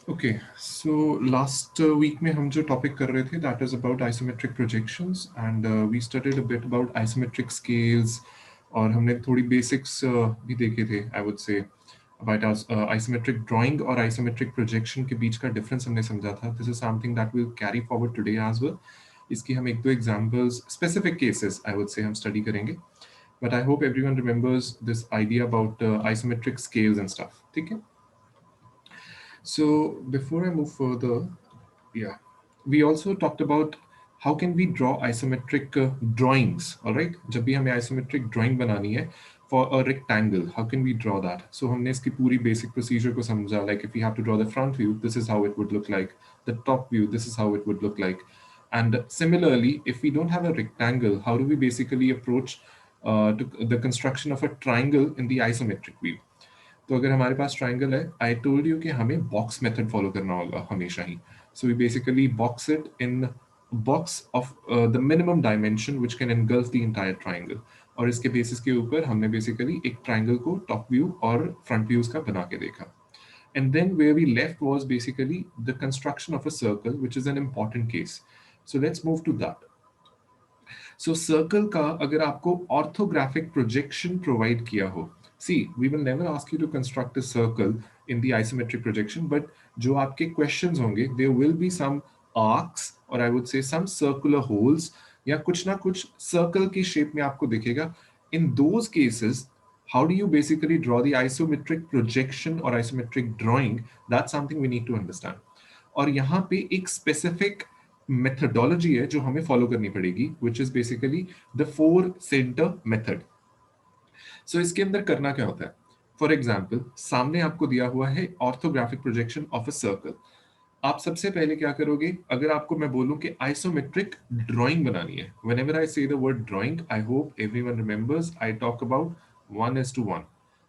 Okay, so last week में हम जो टॉपिक कर रहे थे that is about isometric projections and we studied a bit about isometric scales. और हमने थोड़ी बेसिक्स भी देखे थे, I would say about isometric drawing और आइसोमेट्रिक प्रोजेक्शन के बीच का डिफरेंस हमने समझा था। This is something that will carry forward today as well. इसकी हम एक दो examples, specific cases I would say हम स्टडी करेंगे, but I hope everyone remembers this idea about isometric scales and stuff. ठीक है, so before I move further, yeah, we also talked about how can we draw isometric drawings. All right, जब भी हमें isometric drawing बनानी है for a rectangle, how can we draw that? So हमने इसकी पूरी basic procedure को समझा. Like if we have to draw the front view, this is how it would look like. The top view, this is how it would look like. And similarly, if we don't have a rectangle, how do we basically approach to the construction of a triangle in the isometric view? तो अगर हमारे पास triangle है, I told you कि हमें box method follow करना होगा हमेशा ही. So we basically box it in box of the minimum dimension which can engulf the entire triangle. और इसके बेसिस के ऊपर हमने बेसिकली एक ट्राइंगल को टॉप व्यू और फ्रंट व्यूज का बना के देखा. And then where we left was basically the construction of a circle, which is an important case. So let's move to that. So circle का अगर आपको ऑर्थोग्राफिक प्रोजेक्शन प्रोवाइड किया हो, see we will never ask you to construct a circle in the isometric projection, but जो आपके questions होंगे there will be some arcs और I would से सम सर्कुलर होल्स, या कुछ ना कुछ सर्कल की शेप में आपको दिखेगा. In those cases how do you basically draw the isometric projection or isometric drawing? That's something we need to understand. और यहाँ पे एक स्पेसिफिक मेथडोलॉजी है जो हमें फॉलो करनी पड़ेगी, which is basically the four centre method. So इसके अंदर करना क्या होता है? फॉर एग्जाम्पल, सामने आपको दिया हुआ है orthographic projection of a circle. आप सबसे पहले क्या करोगे? अगर आपको मैं बोलूं कि आइसोमेट्रिक ड्राइंग बनानी है, व्हेन एवर आई से the word drawing, I hope everyone remembers I talk about 1:1.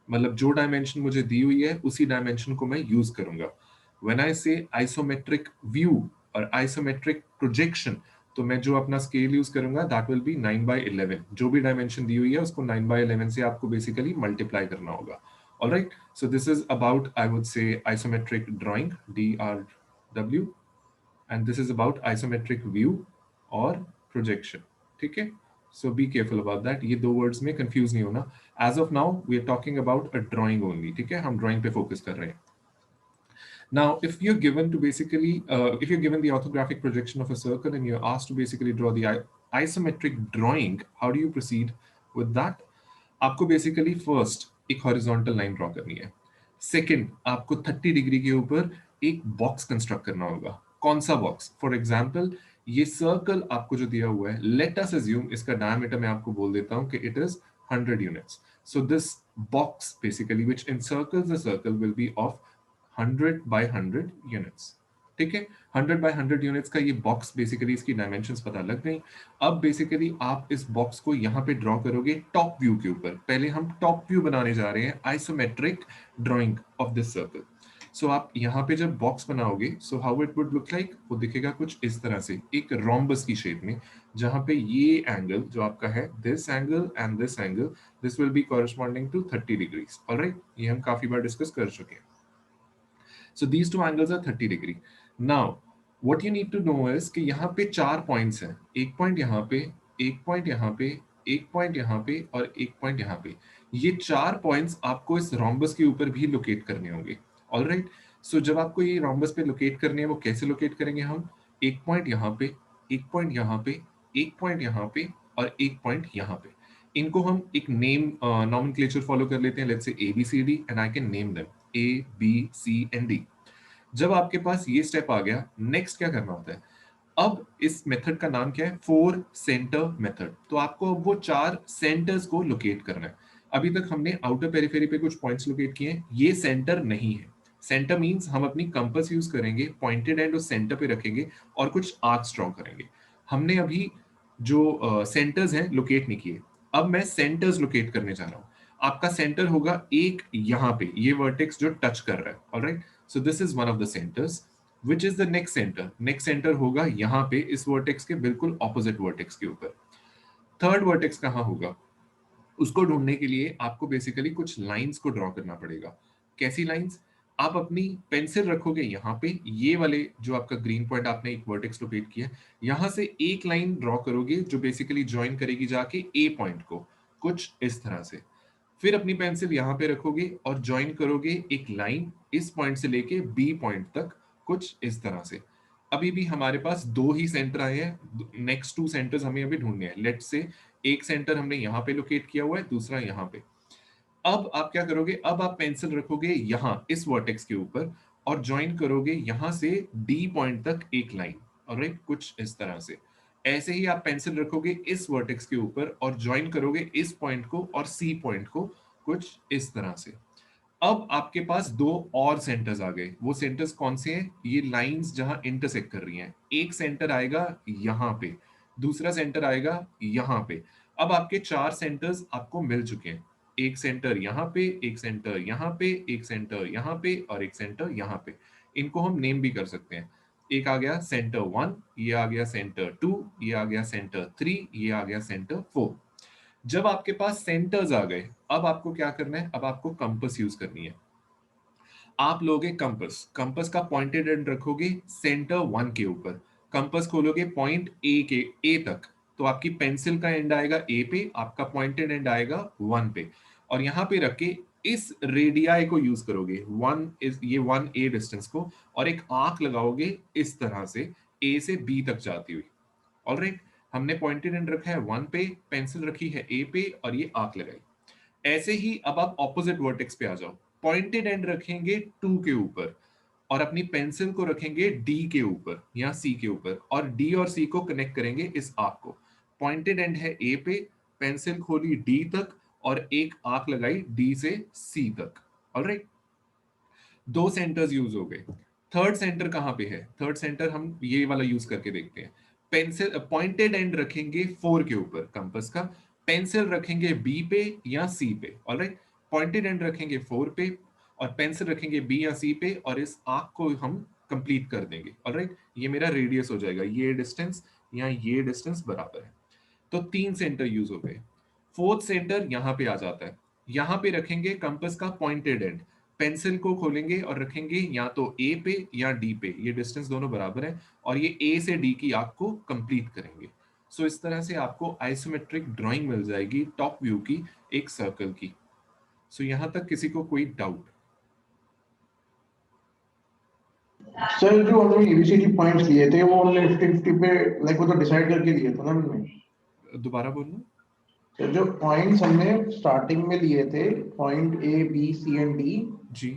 मतलब जो डायमेंशन मुझे दी हुई है उसी डायमेंशन को मैं यूज करूंगा. व्हेन आई से आइसोमेट्रिक व्यू और आइसोमेट्रिक प्रोजेक्शन, तो मैं जो अपना स्केल यूज करूंगा दैट विल बी 9:11. जो भी डायमेंशन दी हुई है उसको 9:11 से आपको बेसिकली मल्टीप्लाई करना होगा. All right, so this is about, I would say, isometric drawing, DRW, and this is about isometric view or projection. ठीक है, so be careful about that. ये दो words में confuse नहीं होना. As of now, we are talking about a drawing only. ठीक है, हम drawing पे focus कर रहे हैं. Now, if you're given to basically, if you're given the orthographic projection of a circle and you're asked to basically draw the isometric drawing, how do you proceed with that? आपको basically first एक horizontal line draw करनी है. Second, आपको 30 degree के ऊपर एक box construct करना होगा. कौन सा बॉक्स? फॉर एग्जांपल, ये सर्कल आपको जो दिया हुआ है, लेट अस अज्यूम इसका डायमीटर मैं आपको बोल देता हूं कि it is 100 units. So this box basically which encircles the circle will be of 100 by 100 units. ठीक है, 100 बाय 100 यूनिट्स का ये बॉक्स, बेसिकली इसकी डायमेंशंस पता लग गई. अब बेसिकली आप इस बॉक्स को यहाँ पे ड्रॉ करोगे टॉप व्यू के ऊपर. पहले हम टॉप व्यू बनाने जा रहे हैं isometric drawing of this circle. So आप यहाँ पे जब बॉक्स बनाओगे, so how it would look like, वो दिखेगा कुछ इस तरह से, एक रोम्बस की शेप में, जहां पे ये एंगल जो आपका है, this angle and this angle, this will be corresponding to 30 degrees. Alright, ये हम काफी बार डिस्कस कर चुके हैं. So these two angles are 30 degree. Now, what you need to know is कि यहाँ पे चार पॉइंट्स हैं. एक पॉइंट यहाँ पे, एक पॉइंट यहाँ पे, एक पॉइंट यहाँ पे और एक पॉइंट यहाँ पे. ये चार पॉइंट्स आपको इस रोम्बस के ऊपर भी लोकेट करने होंगे. ऑलराइट, सो जब आपको ये रोम्बस पे लोकेट करने हैं, वो कैसे लोकेट करेंगे हम? एक पॉइंट यहाँ पे, एक पॉइंट यहाँ पे, एक पॉइंट यहाँ पे और एक पॉइंट यहाँ पे. इनको हम एक नेम नॉमेनक्लेचर फॉलो कर लेते हैं. Let's say ABCD and I can name them ABCND. जब आपके पास ये स्टेप आ गया, नेक्स्ट क्या करना होता है? अब इस मेथड का नाम क्या है? Four centre method. तो आपको अब वो चार सेंटर्स को लोकेट करना है. अभी तक हमने आउटर पेरिफेरी पे कुछ पॉइंट्स लोकेट किए हैं, ये सेंटर नहीं है. सेंटर मींस हम अपनी कंपास यूज करेंगे, पॉइंटेड एंड उस सेंटर पे रखेंगे और कुछ आर्क्स ड्रॉ करेंगे. हमने अभी जो सेंटर्स हैं लोकेट नहीं किए. अब मैं सेंटर्स लोकेट करने जा रहा हूं. आपका सेंटर होगा एक यहाँ पे, ये वर्टेक्स जो टच कर रहा है. Alright, so this is one of the centres. Which is the next centre? Next centre होगा यहाँ पे, इस वर्टेक्स के बिल्कुल ऑपोजिट वर्टेक्स के ऊपर. थर्ड वर्टेक्स कहाँ होगा? उसको ढूंढने के लिए आपको बेसिकली कुछ लाइंस को ड्रॉ करना पड़ेगा. कैसी लाइंस? आप अपनी पेंसिल रखोगे यहाँ पे, ये वाले जो आपका ग्रीन पॉइंट आपने एक वर्टेक्स लोकेट किया, यहां से एक लाइन ड्रॉ करोगे जो बेसिकली ज्वाइन करेगी जाके ए पॉइंट को, कुछ इस तरह से। फिर अपनी पेंसिल यहाँ पे रखोगे और ज्वाइन करोगे एक लाइन इस पॉइंट से लेके बी पॉइंट तक, कुछ इस तरह से। अभी भी हमारे पास दो ही सेंटर आए हैं, नेक्स्ट टू सेंटर्स हमें अभी ढूंढने हैं। लेट से एक सेंटर हमने यहाँ पे लोकेट किया हुआ है, दूसरा यहाँ पे। अब आप क्या करोगे, अब आप पेंसिल रखोगे यहां इस वर्टेक्स के ऊपर और ज्वाइन करोगे यहां से डी पॉइंट तक एक लाइन, ऑलराइट, कुछ इस तरह से। ऐसे ही आप पेंसिल रखोगे इस वर्टेक्स के ऊपर और ज्वाइन करोगे इस पॉइंट को और सी पॉइंट को, कुछ इस तरह से। अब आपके पास दो और सेंटर्स आ गए। वो सेंटर्स कौन से हैं? ये लाइंस जहां इंटरसेक्ट कर रही हैं। एक सेंटर आएगा यहां पे, दूसरा सेंटर आएगा यहां पे। अब आपके चार सेंटर्स आपको मिल चुके हैं। एक सेंटर यहाँ पे, एक सेंटर यहाँ पे, एक सेंटर यहाँ पे और एक सेंटर यहाँ पे। इनको हम नेम भी कर सकते हैं। एक आ गया सेंटर 1, ये आ गया सेंटर 2, ये आ गया सेंटर 3, ये आ गया सेंटर 4। जब आपके पास सेंटर्स आ गए, अब आपको क्या करना है? अब आपको कंपास यूज करनी है। आप लोगे कंपास, कंपास का पॉइंटेड एंड रखोगे सेंटर 1 के ऊपर। कंपास खोलोगे पॉइंट ए के, ए तक। तो आपकी पेंसिल का एंड आएगा ए पे, आपका पॉइंटेड एंड आएगा 1 पे। और यहां पे रख के इस रेडियाई को यूज करोगे, 1 इस ये 1 ए डिस्टेंस को, और एक आर्क लगाओगे इस तरह से ए से बी तक जाती हुई। ऑलराइट, हमने पॉइंटेड एंड रखा है 1 पे, पेंसिल रखी है ए पे और ये आर्क लगाई। ऐसे ही अब आप ऑपोजिट वर्टेक्स पे आ जाओ। पॉइंटेड एंड रखेंगे 2 के ऊपर और अपनी पेंसिल को रखेंगे डी के ऊपर या सी के ऊपर, और डी और सी को कनेक्ट करेंगे इस आर्क को। पॉइंटेड एंड है ए पे, पेंसिल खोली डी तक और एक आर्क लगाई डी से सी तक। ऑलराइट, दो सेंटर्स यूज हो गए। थर्ड सेंटर कहां पे है? थर्ड सेंटर हम ये वाला यूज करके देखते हैं। पेंसिल पॉइंटेड एंड रखेंगे 4 के ऊपर कंपास का, पेंसिल रखेंगे बी पे या सी पे। ऑलराइट, पॉइंटेड एंड रखेंगे 4 पे और पेंसिल रखेंगे बी या सी पे, और इस आर्क को हम कंप्लीट कर देंगे। ऑलराइट, ये मेरा रेडियस हो जाएगा, ये डिस्टेंस या ये डिस्टेंस बराबर है। तो तीन सेंटर यूज हो गए। फोर्थ सेंटर यहां पे आ जाता है। यहां पे रखेंगे कंपास का पॉइंटेड एंड, पेंसिल को खोलेंगे और रखेंगे या तो ए पे या डी पे, ये डिस्टेंस दोनों बराबर है, और ये ए से डी की आर्क को कंप्लीट करेंगे। सो इस तरह से आपको आइसोमेट्रिक ड्राइंग मिल जाएगी टॉप व्यू की, एक सर्कल की। सो यहां तक किसी को कोई डाउट? सर जो हमने एबीसीडी पॉइंट्स लिए थे वो हमने 50-50 पे लाइक वो तो डिसाइड करके लिए थे ना हमने। दोबारा बोलना। सर जो पॉइंट्स हमने स्टार्टिंग में लिए थे, point A B C and D, जी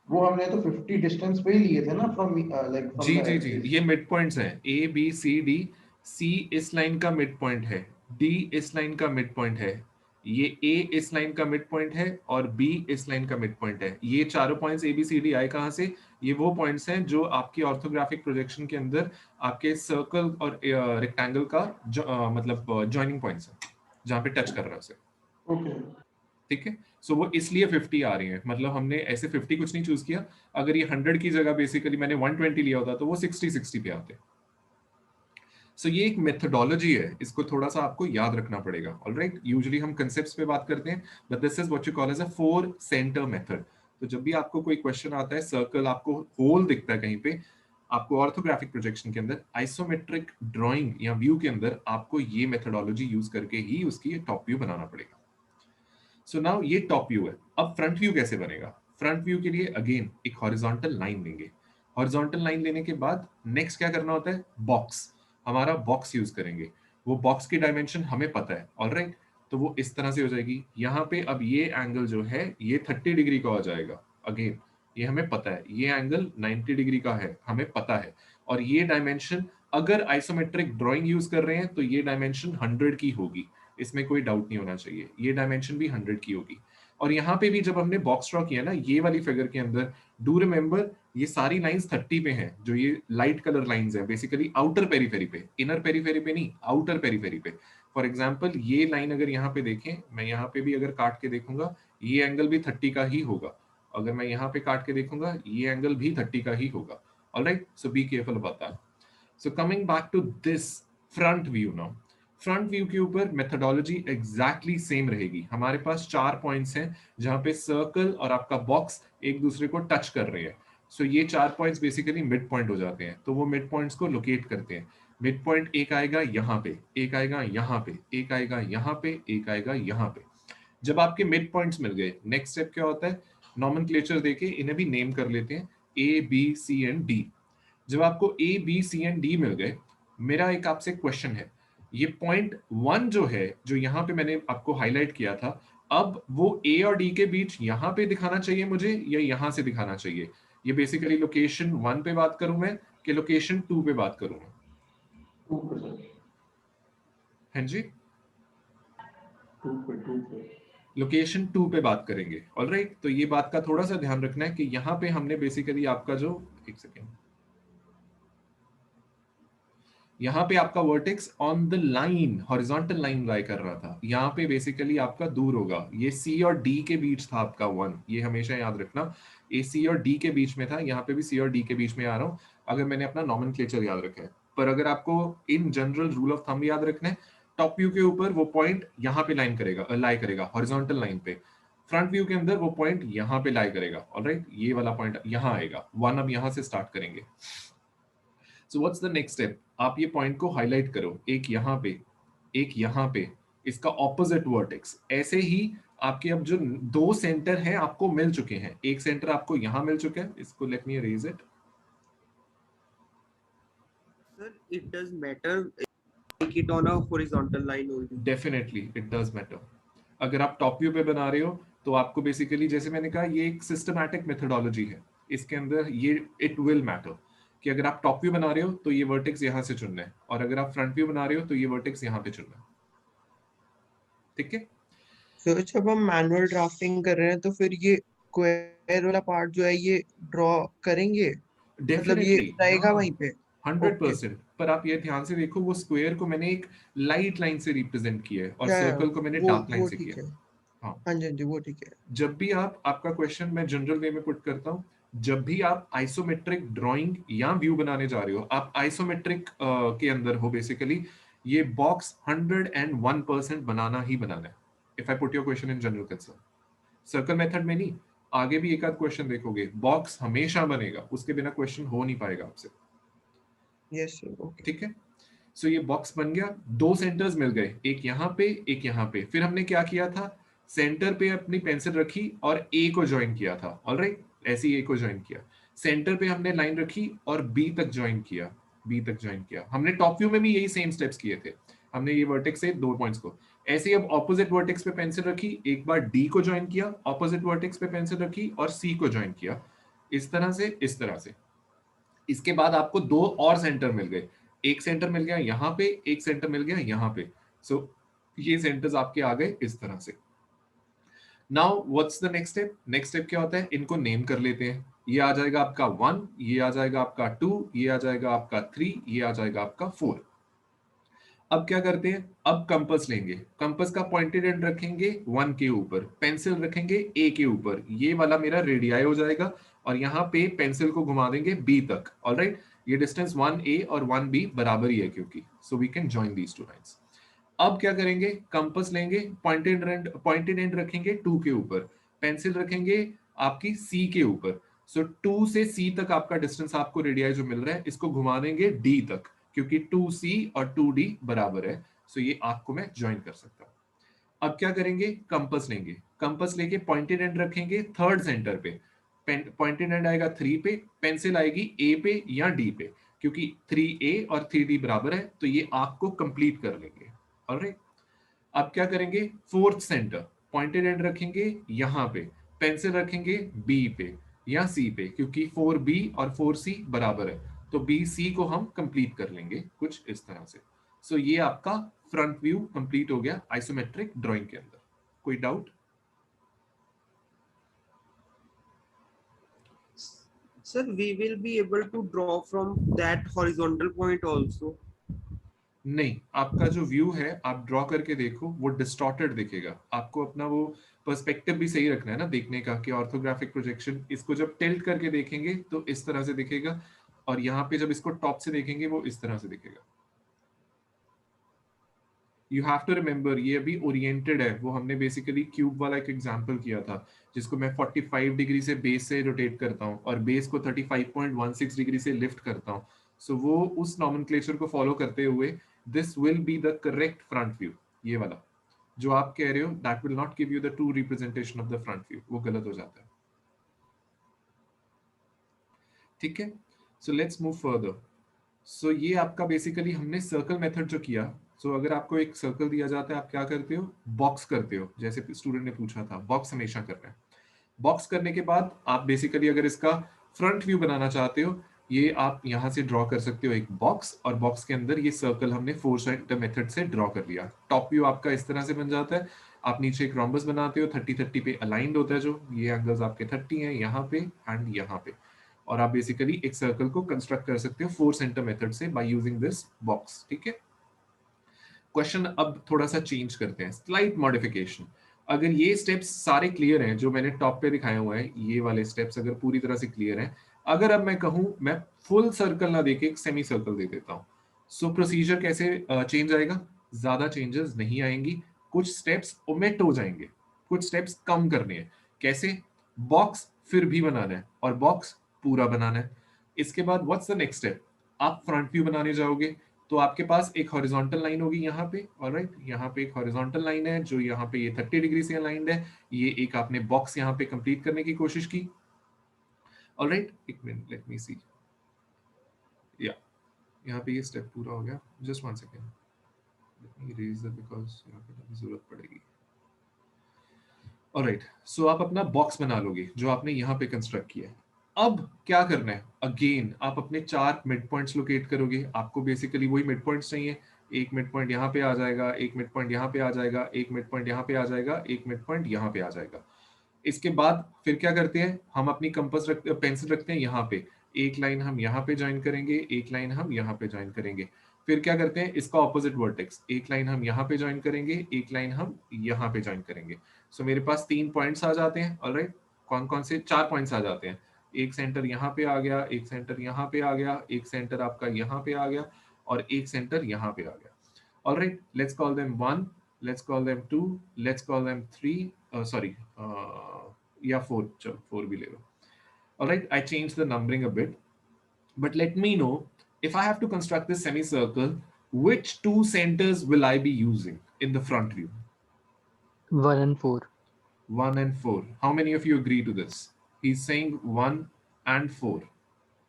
वो हमने तो 50 डिस्टेंस पे ही लिए थे ना from like from G the G G, axis. ये मिड पॉइंट्स हैं, A B C D. C इस लाइन का मिड पॉइंट है, डी इस लाइन का मिड पॉइंट है, ये ए इस लाइन का मिड पॉइंट है और बी इस लाइन का मिड पॉइंट है। ये चारों points A B C D आए कहाँ से? ये वो पॉइंट्स हैं जो आपकी ऑर्थोग्राफिक प्रोजेक्शन के अंदर आपके सर्कल और रेक्टेंगल का मतलब जॉइनिंग पॉइंट्स है, जहाँ पे टच कर रहा है उसे। ओके। ठीक है, सो वो इसलिए 50 आ रही है। मतलब हमने ऐसे 50 कुछ नहीं चूज किया। अगर ये 100 की जगह बेसिकली मैंने 120 लिया होता तो वो 60-60 पे आते। सो ये एक मेथोडोलॉजी है, इसको थोड़ा सा आपको याद रखना पड़ेगा। ऑलराइट, यूजुअली हम कंसेप्ट्स पे बात करते हैं, but this is what you call as a 4 centre method. तो जब भी आपको कोई क्वेश्चन आता है, सर्कल आपको होल दिखता है कहीं पे, आपको ऑर्थोग्राफिक प्रोजेक्शन के अंदर, आइसोमेट्रिक ड्राइंग या व्यू के अंदर आपको ये मेथोडोलॉजी यूज करके ही उसकी टॉप व्यू बनाना पड़ेगा। सो नाउ ये टॉप व्यू है। अब फ्रंट व्यू कैसे बनेगा? फ्रंट व्यू के लिए अगेन एक हॉरिजॉन्टल लाइन लेंगे। हॉरिजॉन्टल लाइन लेने के बाद नेक्स्ट क्या करना होता है? बॉक्स, हमारा बॉक्स यूज करेंगे। वो बॉक्स की डायमेंशन हमें पता है, ऑलराइट। तो वो इस तरह से हो जाएगी। यहाँ पे अब ये एंगल जो है ये 30 डिग्री का हो जाएगा। अगेन ये हमें पता है, ये एंगल 90 डिग्री का है, हमें पता है। और ये डायमेंशन, अगर आइसोमेट्रिक ड्राइंग यूज कर रहे हैं तो ये डायमेंशन 100 की होगी, इसमें कोई डाउट नहीं होना चाहिए। ये डायमेंशन भी 100 की होगी। और यहाँ पे भी जब हमने बॉक्स ड्रॉ किया ना ये वाली फिगर के अंदर, डू रिमेंबर ये सारी लाइंस 30 पे हैं। जो ये लाइट कलर लाइंस हैं बेसिकली आउटर पेरीफेरी पे, इनर पेरीफेरी पे नहीं, आउटर पेरीफेरी पे। फॉर एग्जाम्पल ये लाइन अगर यहाँ पे देखें, मैं यहाँ पे भी अगर काट के देखूंगा, ये एंगल भी 30 का ही होगा। अगर मैं यहाँ पे काट के देखूंगा, ये एंगल भी 30 का ही होगा। Alright, so be careful about that. So coming back to this front view now, front view के ऊपर मेथोडोलॉजी एग्जैक्टली सेम रहेगी। हमारे पास 4 पॉइंट्स हैं जहां पे सर्कल और आपका बॉक्स एक दूसरे को टच कर रहे हैं। सो ये 4 पॉइंट्स बेसिकली मिड पॉइंट हो जाते हैं, तो वो मिड पॉइंट्स को लोकेट करते हैं। मिड पॉइंट एक आएगा यहाँ पे, एक आएगा यहाँ पे, एक आएगा यहाँ पे, एक आएगा यहाँ पे। जब आपके मिड पॉइंट्स मिल गए, नेक्स्ट स्टेप क्या होता है, नॉमेनक्लेचर देके इन्हें भी नेम कर लेते हैं, A B C and D. जब आपको A B C and D मिल गए, मेरा एक आपसे क्वेश्चन है, ये पॉइंट 1 जो है, जो यहाँ पे मैंने आपको हाईलाइट किया था, अब वो ए और डी के बीच यहाँ पे दिखाना चाहिए मुझे या यहाँ से दिखाना चाहिए? ये बेसिकली लोकेशन 1 पे बात करूं मैं कि लोकेशन 2 पे बात करूं मैं? 2 पे सर, हाँ जी, 2 पे। लोकेशन 2 पे बात करेंगे। ऑलराइट, तो ये बात का थोड़ा सा ध्यान रखना है कि यहाँ पे हमने बेसिकली आपका जो, एक सेकेंड, यहाँ पे आपका vertex on the line, horizontal line lie कर रहा था, यहाँ पे बेसिकली आपका दूर होगा, ये सी और डी के बीच था आपका 1, ये हमेशा याद रखना, ए सी और डी के बीच में था, यहाँ पे भी सी और डी के बीच में आ रहा हूँ, अगर मैंने अपना नॉमेनक्लेचर याद रखा है। पर अगर आपको in general rule of thumb याद रखना है, टॉप व्यू के ऊपर वो पॉइंट यहाँ पे लाइन करेगा, लाई करेगा हॉरिजॉन्टल लाइन पे। फ्रंट व्यू के अंदर वो पॉइंट यहाँ पे लाई करेगा। ऑलराइट, ये वाला पॉइंट यहाँ आएगा 1। अब यहाँ से स्टार्ट करेंगे। So what's the next step, आप ये पॉइंट को हाईलाइट करो, एक यहाँ पे, एक यहाँ पे, इसका ऑपोजिट वर्टेक्स। ऐसे ही आपके अब जो 2 सेंटर हैं आपको मिल चुके हैं, एक सेंटर आपको यहाँ मिल चुका है, इसको let me erase it. Sir, it does matter make it on a horizontal line only. Definitely it does matter. अगर आप टॉप व्यू पे बना रहे हो तो आपको बेसिकली, जैसे मैंने कहा, ये एक सिस्टमैटिक मेथोडोलॉजी है, इसके अंदर ये इट विल मैटर कि अगर आप टॉप व्यू बना रहे हो तो ये वर्टेक्स यहाँ से चुनना है, और अगर आप फ्रंट व्यू बना रहे हो तो ये वर्टेक्स यहाँ पे चुनना है। ठीक है, सर जब हम मैनुअल ड्राफ्टिंग कर रहे हैं तो फिर ये स्क्वायर वाला पार्ट जो है ये ड्रॉ करेंगे, मतलब ये डेफिनेटली रहेगा हाँ, वहीं पे। ओके 100%। पर आप ये ध्यान से देखो, वो स्क्वायर को मैंने एक लाइट लाइन से रिप्रेजेंट किया है और क्या सर्कल को मैंने डार्क लाइन वो से ठीक किया है। है। हाँ, हाँ जी हाँ जी, वो ठीक है। जब भी आप, आपका क्वेश्चन मैं जनरल वे में पुट करता हूँ, जब भी आप आइसोमेट्रिक ड्राइंग या व्यू बनाने जा रहे हो, आप आइसोमेट्रिक के अंदर हो बेसिकली, ये बॉक्स 101% बनाना ही बनाना है। If I put your question in general concern, circle method में नहीं, आगे भी एक आध क्वेश्चन देखोगे, बॉक्स हमेशा बनेगा, उसके बिना क्वेश्चन हो नहीं पाएगा आपसे। Yes sir, okay. ठीक है, सो ये बॉक्स बन गया, 2 सेंटर्स मिल गए, एक यहाँ पे, एक यहाँ पे। फिर हमने क्या किया था, सेंटर पे अपनी पेंसिल रखी और ए को ज्वाइन किया था। ऑलराइट, ऐसे ही ए को ज्वाइन किया, सेंटर पे हमने लाइन रखी और बी तक ज्वाइन किया, बी तक ज्वाइन किया। हमने टॉप व्यू में भी यही सेम स्टेप्स किए थे, हमने ये वर्टेक्स से 2 पॉइंट्स को ऐसे ही, अब ऑपोजिट वर्टेक्स पे पेंसिल रखी, एक बार डी को ज्वाइन किया, ऑपोजिट वर्टेक्स पे पेंसिल रखी और सी को ज्वाइन किया, इस तरह से, इस तरह से। इसके बाद आपको 2 और सेंटर मिल गए, एक सेंटर मिल गया यहाँ पे, एक सेंटर मिल गया यहाँ पे। सो ये सेंटर्स आपके आ गए इस तरह से। Now what's the next step, next step क्या होता है, इनको नेम कर लेते हैं। ये आ जाएगा आपका 1, ये आ जाएगा आपका 2, ये आ जाएगा आपका 3, ये आ जाएगा आपका 4। अब क्या करते हैं, अब कंपास लेंगे, कंपास का पॉइंटेड एंड रखेंगे 1 के ऊपर, पेंसिल रखेंगे ए के ऊपर, ये वाला मेरा रेडियाई हो जाएगा, और यहाँ पे पेंसिल को घुमा देंगे बी तक। ऑलराइट, ये डिस्टेंस 1a और 1b बराबर ही है क्योंकि, so we can join these 2 lines. अब क्या करेंगे, कंपास लेंगे, पॉइंटेड एंड रखेंगे 2 के ऊपर, पेंसिल रखेंगे आपकी सी के ऊपर। सो 2 से सी तक आपका डिस्टेंस, आपको रेडियाई जो मिल रहा है, इसको घुमा देंगे डी तक, क्योंकि 2c और 2d बराबर है। सो ये आपको मैं ज्वाइन कर सकता हूं। अब क्या करेंगे, कंपास लेंगे, कंपास लेके पॉइंटेड एंड रखेंगे थर्ड सेंटर पे, पॉइंटेड एंड आएगा 3 पे, पेंसिल आएगी ए पे या डी पे, क्योंकि 3a और 3d बराबर है, तो ये आर्क को कंप्लीट कर लेंगे। ऑलराइट, अब क्या करेंगे, फोर्थ सेंटर, पॉइंटेड एंड रखेंगे यहाँ पे, पेंसिल रखेंगे बी पे या सी पे, क्योंकि 4b और 4c बराबर है, तो बी सी को हम कंप्लीट कर लेंगे कुछ इस तरह से। सो ये आपका फ्रंट व्यू कंप्लीट हो गया आइसोमेट्रिक ड्राइंग के अंदर। कोई doubt? Sir, we will be able to draw from that horizontal point also. नहीं, आपका जो व्यू है आप ड्रॉ करके देखो, वो डिस्टॉर्टेड दिखेगा। आपको अपना वो पर्सपेक्टिव भी सही रखना है ना देखने का, कि ऑर्थोग्राफिक प्रोजेक्शन, इसको जब टिल्ट करके देखेंगे तो इस तरह से दिखेगा, और यहाँ पे जब इसको टॉप से देखेंगे वो इस तरह से दिखेगा। यू हैव टू रिमेंबर ये अभी ओरिएंटेड है, वो हमने बेसिकली क्यूब वाला एक एग्जांपल किया था जिसको मैं 45 डिग्री से बेस से रोटेट करता हूँ और बेस को 35.16 डिग्री से लिफ्ट करता हूँ। सो वो उस नॉमेनक्लेचर को फॉलो करते हुए this will be the correct front view. ये वाला जो आप कह रहे हो that will not give you the true representation of the front view, वो गलत हो जाता है। ठीक है, सो लेट्स मूव फर्दर। सो ये आपका बेसिकली हमने सर्कल मेथड जो किया। सो अगर आपको एक सर्कल दिया जाता है आप क्या करते हो, बॉक्स करते हो, जैसे स्टूडेंट ने पूछा था बॉक्स हमेशा करना है। बॉक्स करने के बाद आप बेसिकली अगर इसका फ्रंट व्यू बनाना चाहते हो, ये आप यहां से ड्रॉ कर सकते हो एक बॉक्स, और बॉक्स के अंदर ये सर्कल हमने फोर सेंटर मेथड से ड्रॉ कर लिया। टॉप व्यू आपका इस तरह से बन जाता है। आप नीचे एक रोम्बस बनाते हो, 30-30 पे अलाइंड होता है, जो ये एंगल्स आपके 30 हैं यहाँ पे एंड यहाँ पे, और आप बेसिकली एक सर्कल को कंस्ट्रक्ट कर सकते हो फोर सेंटर मेथड से बाय यूजिंग दिस बॉक्स। ठीक है, क्वेश्चन अब थोड़ा सा चेंज करते हैं, स्लाइट मॉडिफिकेशन। अगर ये स्टेप्स सारे क्लियर हैं जो मैंने टॉप पे दिखाए हुए हैं, ये वाले स्टेप्स अगर पूरी तरह से क्लियर हैं, अगर अब मैं कहूं मैं फुल सर्कल ना देके एक सेमी सर्कल दे देता हूं, सो प्रोसीजर कैसे चेंज आएगा? ज्यादा चेंजेस नहीं आएंगी, कुछ स्टेप्स ओमिट हो जाएंगे, कुछ स्टेप्स कम करने हैं। कैसे? बॉक्स फिर भी बनाना है और बॉक्स पूरा बनाना है। इसके बाद व्हाट्स द नेक्स्ट स्टेप? आप फ्रंट व्यू बनाने जाओगे तो आपके पास एक हॉरिजॉन्टल लाइन होगी यहाँ पे, ऑलराइट, यहाँ पे एक हॉरिजॉन्टल लाइन है जो यहाँ पे ये 30 डिग्री से अलाइंड है। ये एक आपने बॉक्स यहाँ पे कंप्लीट करने की कोशिश की, ऑलराइट। एक मिनट, लेट मी सी, या यहाँ पे ये स्टेप पूरा हो गया। Just one second, let me erase that because यहाँ पे अभी जरूरत पड़ेगी। ऑलराइट, सो आप अपना बॉक्स बना लोगे जो आपने यहाँ पे कंस्ट्रक्ट किया है। अब क्या करना है? अगेन आप अपने चार मिड पॉइंट्स लोकेट करोगे। आपको बेसिकली वही मिड पॉइंट्स चाहिए। एक मिड पॉइंट यहाँ पे आ जाएगा, एक मिड पॉइंट यहाँ पे आ जाएगा, एक मिड पॉइंट यहाँ पे आ जाएगा, एक मिड पॉइंट यहाँ पे आ जाएगा। इसके बाद फिर क्या करते हैं, हम अपनी कंपास पेंसिल रखते हैं यहाँ पे, एक लाइन हम यहाँ पे ज्वाइन करेंगे, एक लाइन हम यहाँ पे ज्वाइन करेंगे। फिर क्या करते हैं, इसका ऑपोजिट वर्टेक्स, एक लाइन हम यहाँ पे ज्वाइन करेंगे, एक लाइन हम यहाँ पे ज्वाइन करेंगे। सो मेरे पास 3 पॉइंट्स आ जाते हैं, ऑलराइट। कौन कौन से? 4 पॉइंट्स आ जाते हैं। एक सेंटर यहाँ पे आ गया, एक सेंटर यहाँ पे आ गया, एक सेंटर आपका यहाँ पे आ गया, और एक सेंटर यहाँ पे आ गया। Alright, let's call them 1, let's call them 2, let's call them 3, sorry, yeah, 4, चलो 4 भी ले लो। All right, I changed the numbering a bit, but let me know if I have to construct this semicircle, which two centers will I be using in the front view? 1 and 4. 1 and 4. How many of you agree to this? He's saying 1 and 4.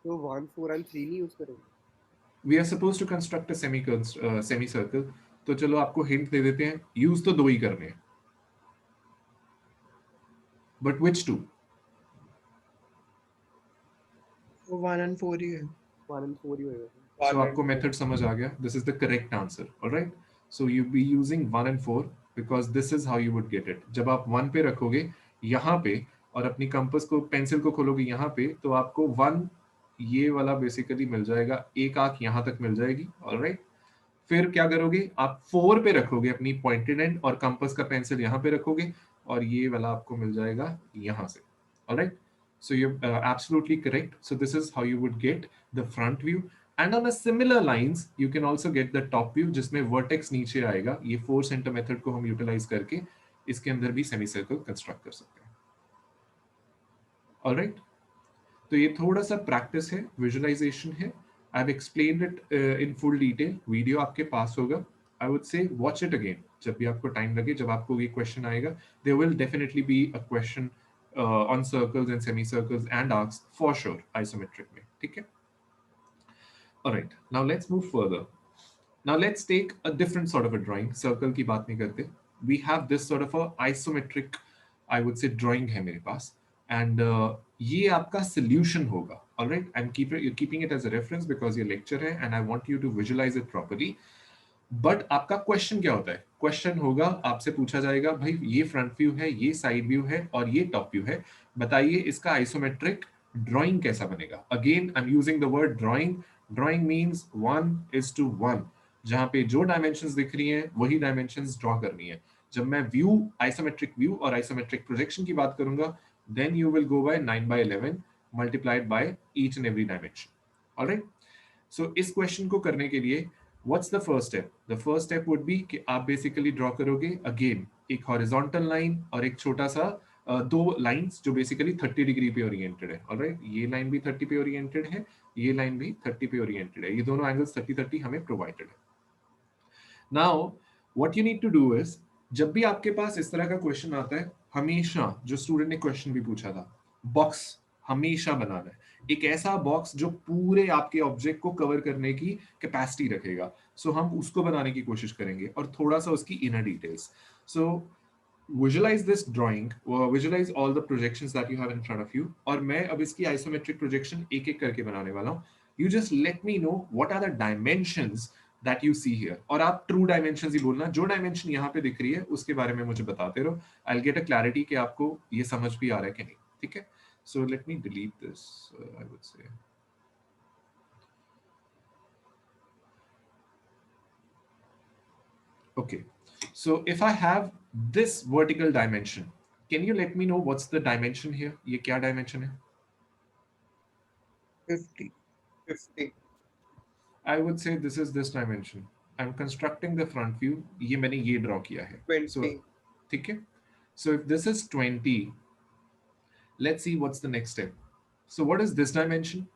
तो 1 4 and 3 नहीं use करेंगे? We are supposed to construct a semicircle, तो चलो आपको hint दे देते हैं, use तो दो ही करने हैं, but which two? तो 1 and 4 ही है। 1 and 4 ही होएगा। So आपको मेथड समझ आ गया, this is the correct answer, alright. So you be using 1 and 4 because this is how you would get it. जब आप 1 पे रखोगे यहाँ पे और अपनी कंपास को पेंसिल को खोलोगे यहाँ पे, तो आपको 1 ये वाला बेसिकली मिल जाएगा, एक आंख यहाँ तक मिल जाएगी, ऑलराइट। फिर क्या करोगे, आप 4 पे रखोगे अपनी पॉइंटेड एंड और कंपास का पेंसिल यहाँ पे रखोगे, और ये वाला आपको मिल जाएगा यहाँ से, alright. So you're absolutely correct. So this is how you would get the front view. And on a similar lines, you can also get the top view, जिसमें vertex नीचे आएगा। ये 4 center method को हम utilize करके इसके अंदर भी semicircle construct कर सकते हैं। Alright? तो ये थोड़ा सा practice है, visualization है। I've explained it in full detail. Video आपके पास होगा। I would say watch it again. जब भी आपको time लगे, जब आपको ये question आएगा, there will definitely be a question on circles and semicircles and arcs for sure, isometric में, ठीक है? Alright, now let's move further. Now let's take a different sort of a drawing. Circle की बात नहीं करते. We have this sort of a isometric, I would say, drawing है मेरे पास, and ये आपका solution होगा. Alright, I'm keeping it as a reference because ये lecture है and I want you to visualize it properly. But आपका question क्या होता है? क्वेश्चन होगा, आपसे पूछा जाएगा, भाई ये फ्रंट व्यू है, ये साइड व्यू है और ये टॉप व्यू है, बताइए इसका आइसोमेट्रिक ड्राइंग कैसा बनेगा? Again I am using the word drawing. Drawing means 1:1, जहां पे जो डायमेंशंस दिख रही हैं वही डायमेंशंस ड्रॉ करनी है। जब मैं व्यू, आइसोमेट्रिक व्यू और आइसोमेट्रिक प्रोजेक्शन की बात करूंगा, then you will go by 9/11 multiplied by each and every dimension. Alright, so इस क्वेश्चन को करने के लिए What's the first step? The first step would be कि आप basically draw करोगे again एक horizontal line और एक छोटा सा दो lines जो basically 30 डिग्री पे oriented है, alright? ये line भी 30 पे oriented है, ये line भी 30 पे oriented है, ये दोनों angles 30-30 हमें provided है. Now, what you need to do is, जब भी आपके पास इस तरह का क्वेश्चन आता है, हमेशा जो स्टूडेंट ने क्वेश्चन भी पूछा था, बॉक्स हमेशा बनाना है. एक ऐसा बॉक्स जो पूरे आपके ऑब्जेक्ट को कवर करने की कैपेसिटी रखेगा. सो हम उसको बनाने की कोशिश करेंगे और थोड़ा सा उसकी inner details. So visualize this drawing, visualize all the projections that you have in front of you, और मैं अब इसकी isometric projection एक एक करके बनाने वाला हूँ. You just let me know what are the dimensions that you see here, और आप true dimensions ही बोलना. जो dimension यहाँ पे दिख रही है उसके बारे में मुझे बताते रहो. I'll get a clarity कि आपको ये समझ भी आ रहा है कि नहीं. ठीक है? So let me delete this. I would say. Okay. So if I have this vertical dimension, can you let me know what's the dimension here? ये क्या dimension है? 50. I would say this is this dimension. I'm constructing the front view. ये मैंने ये draw किया है. 20. So ठीक है? So if this is 20, let's see what's the next step. So what is this dimension?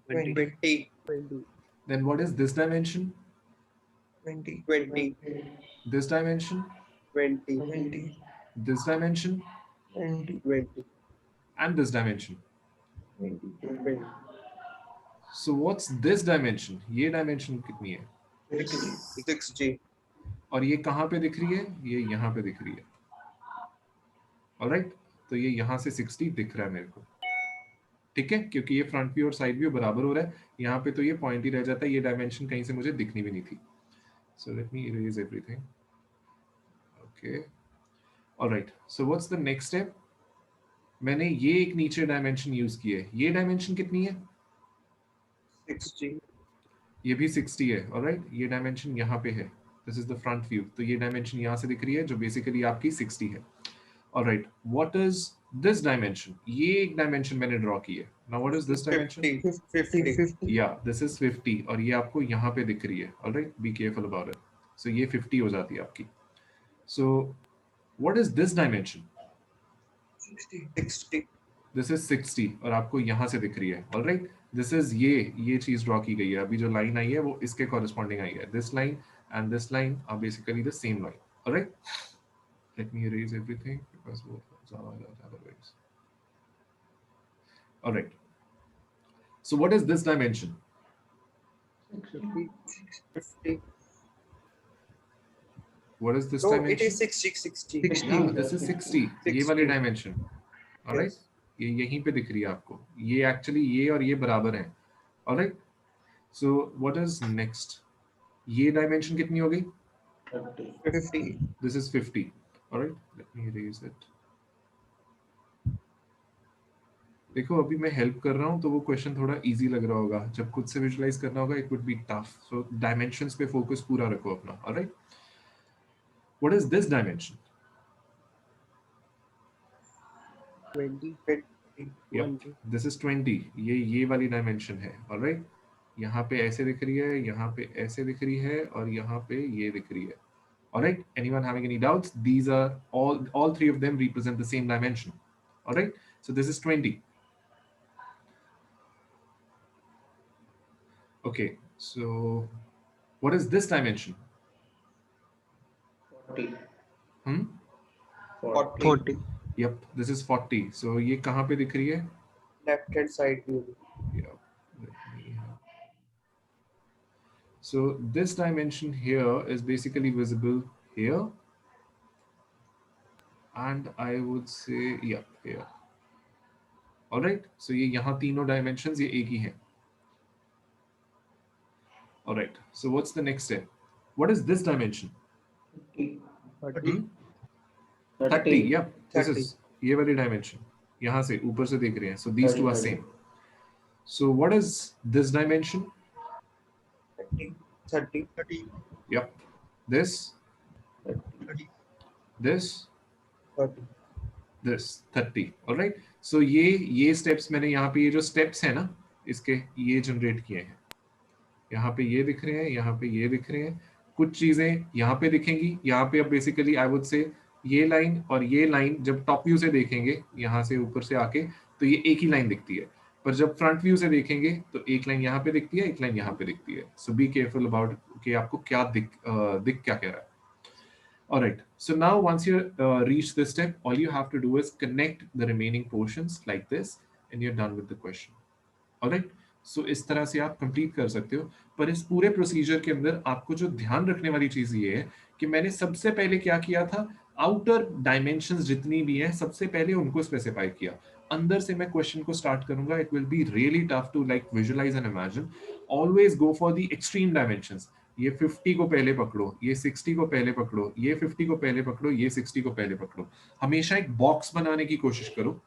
20. Then what is this dimension? 20. This dimension? 20. This dimension? 20. And this dimension? 20. So what's this dimension? ये dimension कितनी है? 60. और ये कहाँ पे दिख रही है? ये यहाँ पे दिख रही है. Alright? तो ये यहाँ से 60 दिख रहा है मेरे को. ठीक है? क्योंकि ये फ्रंट व्यू और साइड व्यू बराबर हो रहा है. यहाँ पे तो ये पॉइंट ही रह जाता है. ये डायमेंशन कहीं से मुझे दिखनी भी नहीं थी. So let me erase everything. Okay. Alright. So what's the next step? मैंने ये एक नीचे डायमेंशन यूज की है. ये डायमेंशन कितनी है? 60. ये भी 60 है. Alright? ये डायमेंशन यहाँ पे है. This is the front view. तो ये डायमेंशन यहाँ से दिख रही है जो बेसिकली आपकी 60 है. Alright. What is this dimension? ये एक डायमेंशन मैंने ड्रॉ की है. Now what is this dimension? 50. Yeah, this is 50 और ये आपको यहाँ पे दिख रही है. Alright? Be careful about it. So ये 50 हो जाती है आपकी. So what is this dimension? 60. This is 60 और आपको यहाँ से दिख रही है. Alright? This is ये चीज ड्रॉ की गई है. अभी जो लाइन आई है वो इसके कॉरेस्पॉन्डिंग आई है. This line and this line are basically the same line. Alright? Let me erase everything because वो ज़्यादा हो जाता है otherwise. Alright. So what is this dimension? 50. What is this No, dimension? it is 60. Yeah, this is 60. ये वाली 60. dimension. Alright? Yes. ये यहीं पे दिख रही है आपको. ये actually ये और ये बराबर हैं. Alright? So what is next? ये dimension कितनी हो गई? 50. This is 50. Alright? Let me erase it. देखो अभी मैं हेल्प कर रहा हूँ तो वो क्वेश्चन थोड़ा इजी लग रहा होगा. जब खुद से विजुलाइज करना होगा it would be tough. So dimensions पे फोकस पूरा रखो अपना. Alright? What is this dimension? 20. This is 20. ये वाली डायमेंशन है. ऑलराइट? यहाँ पे ऐसे दिख रही है, यहाँ पे ऐसे दिख रही है और यहाँ पे ये दिख रही है. Alright? Anyone having any doubts? These are all three of them represent the same dimension. Alright? So this is 20. Okay, so what is this dimension? 40. 40. Yep, this is 40. So ये कहाँ पे दिख रही है? Left hand side view. Yeah. So this dimension here is basically visible here, and I would say here. All right. So ये यहाँ तीनों dimensions ये एक ही हैं. All right. So what's the next step? What is this dimension? 30. 30. Yep. This 30. is ये वाली dimension. यहाँ से ऊपर से देख रहे हैं. So these two are same. So what is this dimension? 30. Yep. This. 30. This. 30. This 30. All right. So ये steps मैंने यहाँ पे ये जो steps है ना इसके ये generate किए हैं. यहाँ पे ये दिख रहे हैं, यहाँ पे ये दिख रहे हैं, कुछ चीजें यहाँ पे दिखेंगी। यहाँ पे अब बेसिकली आई वुड से ये लाइन और ये लाइन जब टॉप व्यू से देखेंगे यहाँ से ऊपर से आके, तो ये एक ही लाइन दिखती है, पर जब फ्रंट व्यू से देखेंगे तो एक लाइन यहाँ पे दिखती है, एक लाइन यहाँ पे दिखती है। सो बी केयरफुल अबाउट कि आपको क्या दिख क्या कह रहा है। Alright, so now once you reach this step, all you have to do is connect the remaining portions like this and you're done with the question. Alright, so इस तरह से आप कंप्लीट कर सकते हो। पर इस पूरे प्रोसीजर के अंदर आपको जो ध्यान रखने वाली चीज ये है कि मैंने सबसे पहले क्या किया था, आउटर डायमेंशंस जितनी भी हैं सबसे पहले उनको स्पेसिफाई किया। अंदर से मैं क्वेश्चन को स्टार्ट करूंगा, it will be really tough to like visualise and imagine. Always go for the extreme dimensions. ये 50 को पहले पकड़ो, ये 60 को पहले पकड़ो, ये 50 को पहले पकड़ो, ये 60 को पहले पकड़ो। हमेशा एक बॉक्स बनाने की कोशिश करो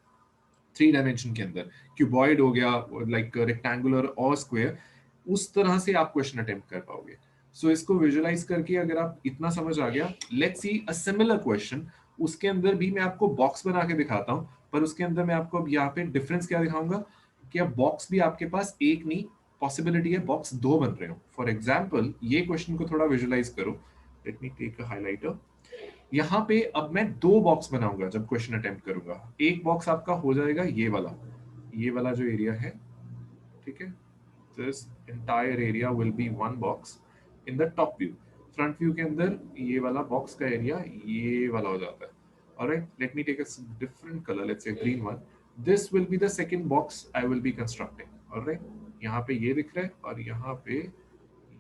3 डायमेंशन के अंदर। क्यूबॉइड हो गया, लाइक रेक्टेंगुलर और स्क्वायर, उस तरह से आप क्वेश्चन अटेम्प्ट कर पाओगे। सो इसको विजुअलाइज करके अगर आप इतना समझ आ गया, let's see a similar question. उसके अंदर भी मैं आपको बॉक्स बना के दिखाता हूं, पर उसके अंदर मैं आपको अब यहाँ पे डिफरेंस क्या दिखाऊंगा कि अब बॉक्स भी आपके पास एक नहीं, पॉसिबिलिटी है बॉक्स 2 बन रहे हो। फॉर एग्जाम्पल ये क्वेश्चन को थोड़ा विजुअलाइज करो। Let me take a highlighter. यहाँ पे अब मैं 2 बॉक्स बनाऊंगा जब क्वेश्चन अटेम्प्ट करूंगा। एक बॉक्स आपका हो जाएगा ये वाला जो एरिया है, ठीक है। This entire area will be one box in the top view. Front view के अंदर ये वाला बॉक्स का एरिया ये वाला हो जाता है। Alright, let me take a different colour, let's say green one. This will be the second box I will be constructing. Alright, यहाँ पे ये दिख रहा है और यहाँ पे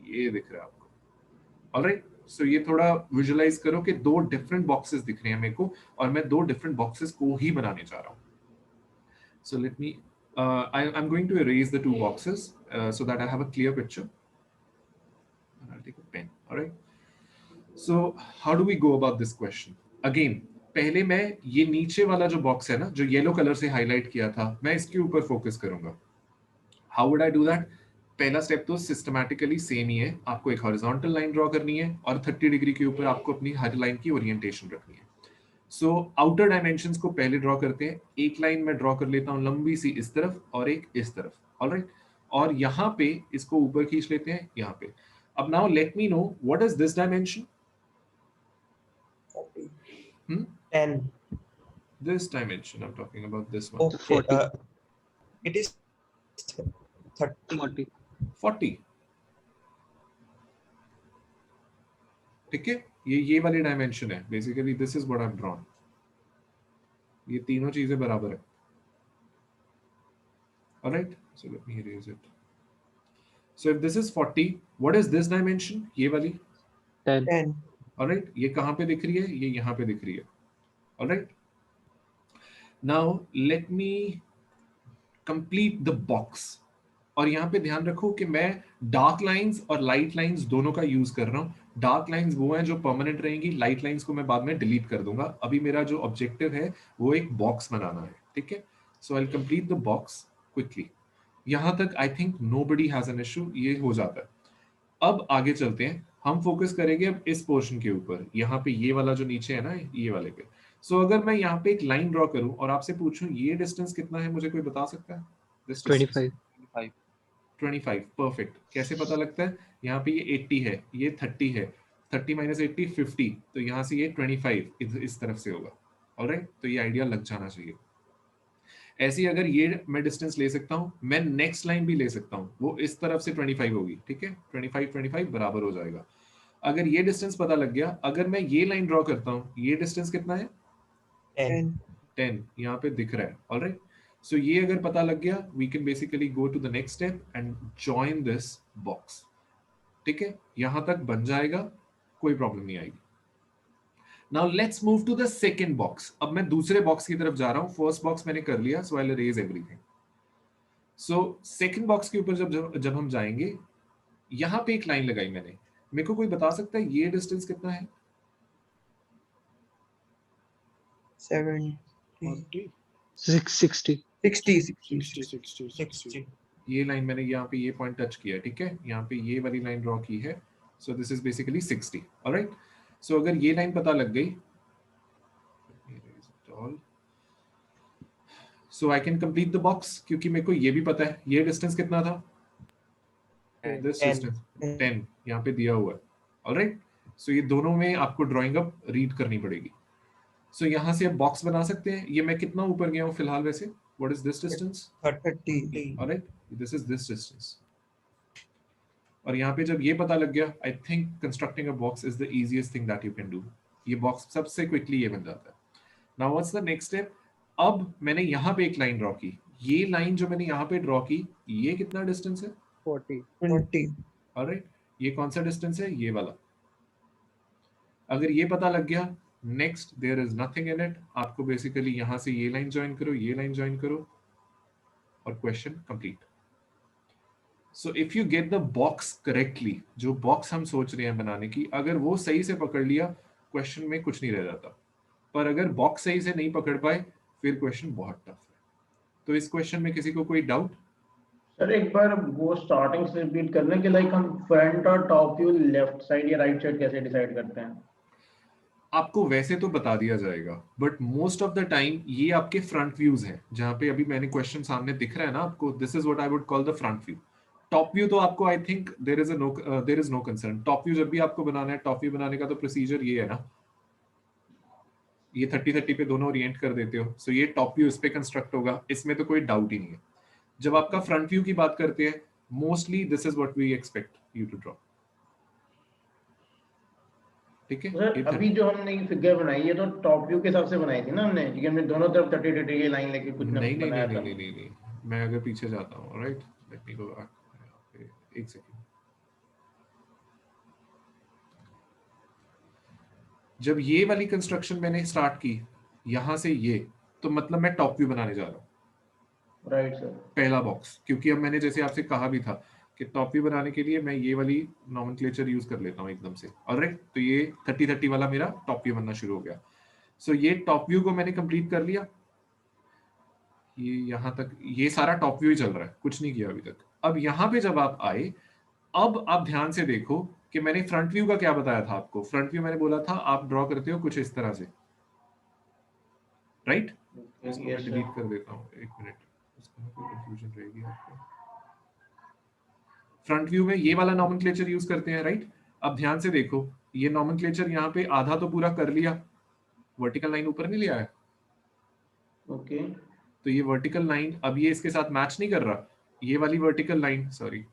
ये दिख रहा है आपको। ऑलराइट, सो ये थोड़ा विजुअलाइज करो कि 2 डिफरेंट बॉक्सेस दिख रहे हैं मेरे को और मैं 2 डिफरेंट बॉक्सेस को ही बनाने जा रहा हूँ। So let me, I'm going to erase the 2 boxes so that I have a clear picture. And I'll take a pen. All right. So how do we go about this question? Again, पहले मैं ये नीचे वाला जो box है ना, जो yellow colour से हाईलाइट किया था, मैं इसके ऊपर फोकस करूंगा। How would I do that? पहला स्टेप तो सिस्टमैटिकली सेम ही है। आपको एक हॉरिजॉन्टल लाइन ड्रॉ करनी है और 30 डिग्री के ऊपर आपको अपनी हर लाइन की ओरिएंटेशन रखनी है। सो आउटर डायमेंशंस को पहले ड्रॉ करते हैं। एक लाइन में ड्रॉ कर लेता हूं लंबी सी इस तरफ और एक इस तरफ। ऑलराइट, और यहाँ पे इसको ऊपर खींच लेते हैं यहाँ पे। अब now let me know what is this dimension. 10. This dimension I'm talking about, this one. Okay. 40. It is 30. 40. 40, ठीक है। ये वाली डायमेंशन है basically. This is what I have drawn. ये तीनों चीजें बराबर है। Alright, so let me erase it. So if this is 40, what is this dimension? ये वाली 10. 10. ऑलराइट, ये कहाँ पे दिख रही है? ये यहाँ पे दिख रही है। Alright, now let me complete the box. और यहाँ पे ध्यान रखो कि मैं डार्क लाइंस और लाइट लाइंस दोनों का यूज कर रहा हूँ। डार्क लाइंस वो हैं जो परमानेंट रहेंगी, लाइट लाइंस को मैं बाद में डिलीट कर दूंगा। अभी मेरा जो ऑब्जेक्टिव है वो एक बॉक्स बनाना है, ठीक है। So I will complete the box quickly. यहां तक I think nobody has an issue, ये हो जाता है। अब आगे चलते हैं, हम फोकस करेंगे अब इस पोर्शन के ऊपर। यहाँ पे ये वाला जो नीचे है ना, ये वाले पे। सो अगर मैं यहाँ पे एक लाइन ड्रॉ करूं और आपसे पूछूं ये डिस्टेंस कितना है, मुझे कोई बता सकता है? This distance? 25. 25, परफेक्ट। कैसे पता लगता है? यहाँ पे ये 80 है, ये 30 है, 30 माइनस 80 50, तो यहाँ से ये 25 इस तरफ से होगा। ऑलराइट, तो ये आइडिया लग जाना चाहिए। ऐसे ही अगर ये मैं डिस्टेंस ले सकता हूँ, मैं नेक्स्ट लाइन भी ले सकता हूँ, वो इस तरफ से 25 होगी, ठीक है। 25 बराबर हो जाएगा। अगर ये डिस्टेंस पता लग गया, अगर मैं ये लाइन ड्रॉ करता हूँ, ये डिस्टेंस कितना है? 10. 10 यहाँ पे दिख रहा है। ऑलराइट, सो ये अगर पता लग गया, we can basically go to the next step and join this box, ठीक है। यहां तक बन जाएगा, कोई प्रॉब्लम नहीं आएगी। Now let's move to the second box. अब मैं दूसरे बॉक्स की तरफ जा रहा हूं। फर्स्ट बॉक्स मैंने कर लिया, so I will erase everything. So second box के ऊपर जब हम जाएंगे, यहां पे एक लाइन लगाई मैंने। मेरे को कोई बता सकता है ये डिस्टेंस कितना है? 70. 60. 60. ये लाइन मैंने यहाँ पे ये पॉइंट टच किया है, ठीक है। यहाँ पे ये वाली लाइन ड्रॉ की है, so this is basically 60। Alright, so अगर ये लाइन पता लग गई, so I can complete the box, क्योंकि मेरे को ये भी पता है ये डिस्टेंस कितना था। दिस 10 डिस्टेंस 10 यहाँ पे दिया हुआ है, ऑलराइट। सो ये दोनों में आपको ड्राइंग अब रीड करनी पड़ेगी। सो यहाँ से अब बॉक्स बना सकते हैं। ये मैं कितना ऊपर गया हूँ फिलहाल वैसे, what is this distance, 30 alright, this is this distance. और यहाँ पे जब ये पता लग गया, I think constructing a box is the easiest thing that you can do. ये बॉक्स सबसे क्विकली ये बन जाता है। Now what's the next step. अब मैंने यहाँ पे एक लाइन ड्रॉ की, ये लाइन जो मैंने यहाँ पे ड्रॉ की, ये कितना डिस्टेंस है, 20 ऑलराइट। ये कौन सा डिस्टेंस है, ये वाला। अगर ये पता लग गया, next there is nothing in it. आपको बेसिकली यहाँ से ये लाइन ज्वाइन करो, ये लाइन ज्वाइन करो, और question complete. So if you get the box correctly, जो बॉक्स हम सोच रहे हैं बनाने की, अगर वो सही से पकड़ लिया, क्वेश्चन में कुछ नहीं रह जाता। पर अगर बॉक्स सही से नहीं पकड़ पाए, फिर क्वेश्चन बहुत टफ है। तो इस क्वेश्चन में किसी को कोई डाउट? सर एक बार वो स्टार्टिंग से रिपीट करने के, लाइक हम फ्रंट और टॉप व्यू लेफ्ट साइड या राइट साइड कैसे डिसाइड करते हैं? आपको वैसे तो बता दिया जाएगा, but most of the time ये आपके फ्रंट व्यूज हैं, जहां पे अभी मैंने क्वेश्चन सामने दिख रहा है ना आपको, this is what I would call the front view. Top view तो आपको I think there is no concern. Top view जब भी आपको बनाना है, टॉप व्यू बनाने का तो प्रोसीजर ये है ना, ये 30-30 पे दोनों ओरिएंट कर देते हो। सो ये टॉप व्यू इस पे कंस्ट्रक्ट होगा, इसमें तो कोई डाउट ही नहीं है। जब आपका फ्रंट व्यू की बात करते हैं, mostly this is what we expect you to draw. ठीक है, सर अभी जो हमने ये फिगर बनाई है तो टॉप व्यू के हिसाब से बनाई थी ना हमने, क्योंकि हमने दोनों तरफ 30-30 की लाइन लेके कुछ नहीं नहीं बनाया नहीं था। नहीं नहीं नहीं, मैं अगर पीछे जाता हूँ, right, let me go back, एक सेकंड। जब ये वाली कंस्ट्रक्शन मैंने स्टार्ट की यहां से ये, तो मतलब मैं टॉप व्यू बनाने जा रहा हूँ, राइट सर। पहला बॉक्स। क्योंकि अब मैंने जैसे आपसे कहा भी था कि टॉप व्यू बनाने के लिए मैं ये वाली नॉमेनक्लेचर यूज कर लेता हूँ एकदम से, ऑलराइट। तो ये 30-30 वाला मेरा टॉप व्यू बनना शुरू हो गया। सो ये टॉप व्यू को मैंने कंप्लीट कर लिया। ये यहां तक ये सारा टॉप व्यू ही चल रहा है, कुछ नहीं किया अभी तक। अब यहाँ पे जब आप आए, अब आप ध्यान से देखो कि मैंने फ्रंट व्यू का क्या बताया था आपको। फ्रंट व्यू मैंने बोला था आप ड्रॉ करते हो कुछ इस तरह से, राइट। इसको मैं डिलीट कर देता हूँ, एक मिनट, इसमें कोई कंफ्यूजन रहेगी आपको। फ्रंट व्यू में ये वाला नॉमेनक्लेचर यूज करते हैं, राइट। अब ध्यान से देखो, ये नॉमेनक्लेचर यहाँ पे आधा तो पूरा कर लिया, वर्टिकल लाइन ऊपर नहीं ले आया। ओके तो ये वर्टिकल लाइन अब ये इसके साथ मैच नहीं कर रहा, ये वाली वर्टिकल लाइन, सॉरी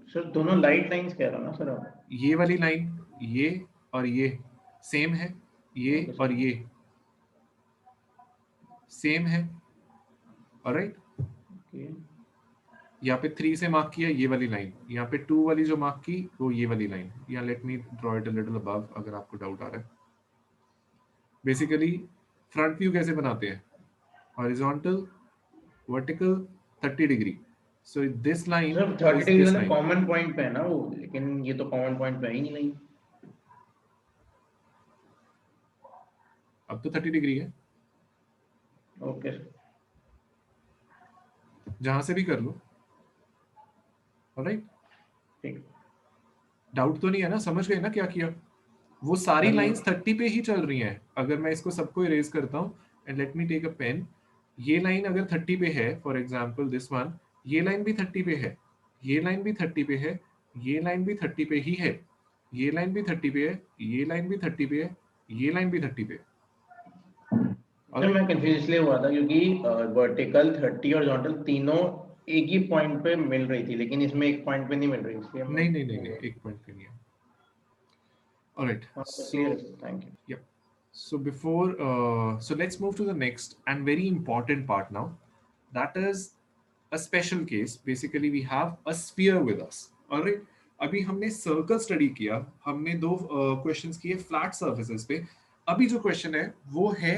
सर, दोनों लाइट लाइंस कह रहा ना सर आप? ये वाली लाइन, ये और ये सेम है, ये Okay, और ये सेम है, ऑलराइट। ओके यहाँ पे 3 से मार्क किया ये वाली लाइन, यहाँ पे 2 वाली जो मार्क की वो ये वाली लाइन। यहाँ let me draw it a little above अगर आपको डाउट आ रहा है। बेसिकली फ्रंट व्यू कैसे बनाते हैं, horizontal, vertical, 30 degree. So this line sir, is 30 degree this वाला लाइन। कॉमन पॉइंट पे है ना वो, लेकिन ये तो कॉमन पॉइंट पे है ही नहीं लाइन। अब तो 30 डिग्री है, ओके सर। जहां से भी कर लो, ऑलराइट। ठीक। डाउट तो नहीं है ना, समझ गए ना क्या किया। वो सारी हाँ जी। लाइंस 30 पे ही चल रही हैं। अगर मैं इसको सबको इरेज करता हूँ and let me take a pen, ये लाइन अगर 30 पे है, फॉर एग्जांपल दिस वन, ये लाइन भी 30 पे है, ये लाइन भी 30 पे है, ये लाइन भी 30 पे ही है, ये लाइन भी 30 पे है, ये लाइन भी 30 पे है, ये लाइन भी 30 पे है। सर मैं कंफ्यूज इसलिए हुआ था क्योंकि वर्टिकल 30 और हॉरिजॉन्टल तीनों एक ही पॉइंट पे मिल रही थी, लेकिन इसमें एक पॉइंट पे नहीं मिल रही, इसलिए मैं नहीं नहीं नहीं नहीं, एक पॉइंट पे नहीं है, ऑलराइट। हाँ सो क्लियर है sir, thank you. yeah, so let's move to the next and very important part now, that is a special case. Basically we have a sphere with us, all right. अभी हमने circle study किया, हमने दो questions किए flat surfaces पे। अभी जो question है वो है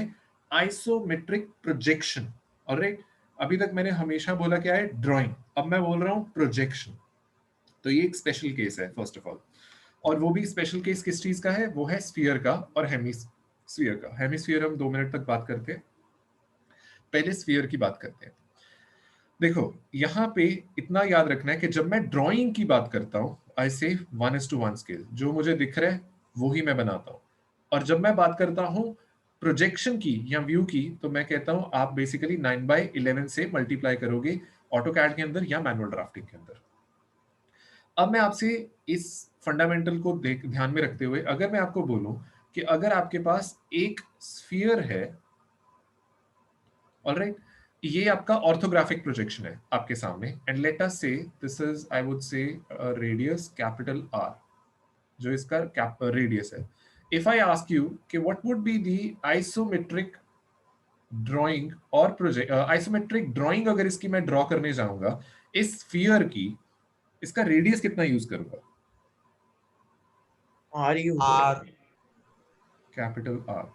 आइसोमेट्रिक प्रोजेक्शन, ऑलराइट। अभी तक मैंने हमेशा बोला क्या है, ड्राइंग, अब मैं बोल रहा हूँ प्रोजेक्शन। तो ये एक स्पेशल केस है फर्स्ट ऑफ ऑल, और वो भी स्पेशल केस किस चीज का है, वो है स्फीयर का और हेमिस्फीयर का। हेमिस्फीयर हम 2 मिनट तक बात करते हैं, पहले स्फीयर की बात करते हैं। देखो यहाँ पे इतना याद रखना है कि जब मैं ड्राइंग की बात करता हूँ, आई से 1:1 स्केल, जो मुझे दिख रहा है वो ही मैं बनाता हूँ। और जब मैं बात करता हूँ प्रोजेक्शन की या व्यू की, तो मैं कहता हूँ आप बेसिकली 9/11 से मल्टीप्लाई करोगे ऑटोकैड के अंदर या मैनुअल ड्राफ्टिंग के अंदर। अब मैं आपसे इस फंडामेंटल को ध्यान में रखते हुए अगर मैं आपको बोलूं कि अगर आपके पास एक स्फीयर है, ऑलराइट, ये आपका ऑर्थोग्राफिक प्रोजेक्शन है आपके सामने, एंड लेट अस से दिस इज आई वुड से रेडियस कैपिटल आर, जो इसका रेडियस है. इफ आई आस्क यू कि what would be the isometric drawing और प्रोजेक्ट, आइसोमेट्रिक ड्राइंग अगर इसकी मैं ड्रॉ करने जाऊंगा इस स्फीयर की, इसका रेडियस कितना यूज करूंगा? R use R capital R.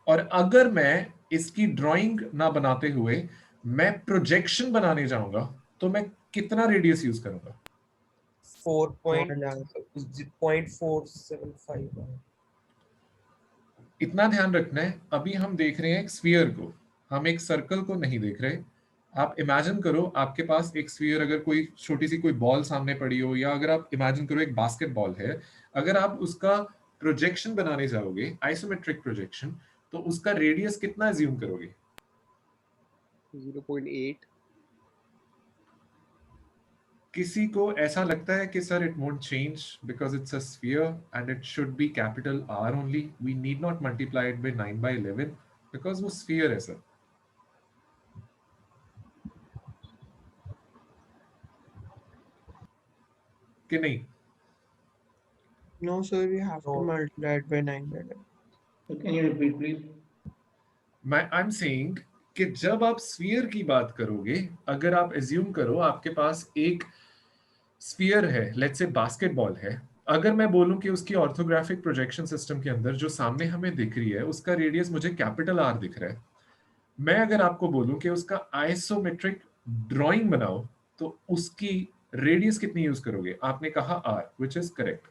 और अगर मैं इसकी ड्राइंग ना बनाते हुए मैं प्रोजेक्शन बनाने जाऊंगा तो मैं कितना रेडियस यूज करूंगा? 4.475 इतना ध्यान रखना है, अभी हम देख रहे हैं एक स्फीयर को, हम एक सर्कल को नहीं देख रहे. आप इमेजिन करो आपके पास एक स्फीयर, अगर कोई छोटी सी कोई बॉल सामने पड़ी हो, या अगर आप इमेजिन करो एक बास्केटबॉल है, अगर आप उसका प्रोजेक्शन बनाने जाओगे, आइसोमेट्रिक प्रोजेक्शन, तो उसका रेडियस कितना अज्यूम करोगे? 0.8 किसी को ऐसा लगता है कि sir it won't change because it's a sphere and it should be capital R only, we need not multiply it by 9/11 because वो स्फीयर है सर. कि नहीं? No sir we have to No. Multiply it by 9/11. So can you repeat please? मैं I am saying कि जब आप sphere की बात करोगे, अगर आप एज्यूम करो आपके पास एक स्फीयर है, लेट्स से बास्केटबॉल है, अगर मैं बोलूं कि उसकी ऑर्थोग्राफिक प्रोजेक्शन सिस्टम के अंदर जो सामने हमें दिख रही है उसका रेडियस मुझे कैपिटल आर दिख रहा है, मैं अगर आपको बोलूं कि उसका आइसोमेट्रिक ड्राइंग बनाओ तो उसकी रेडियस कितनी यूज करोगे? आपने कहा आर, विच इज करेक्ट.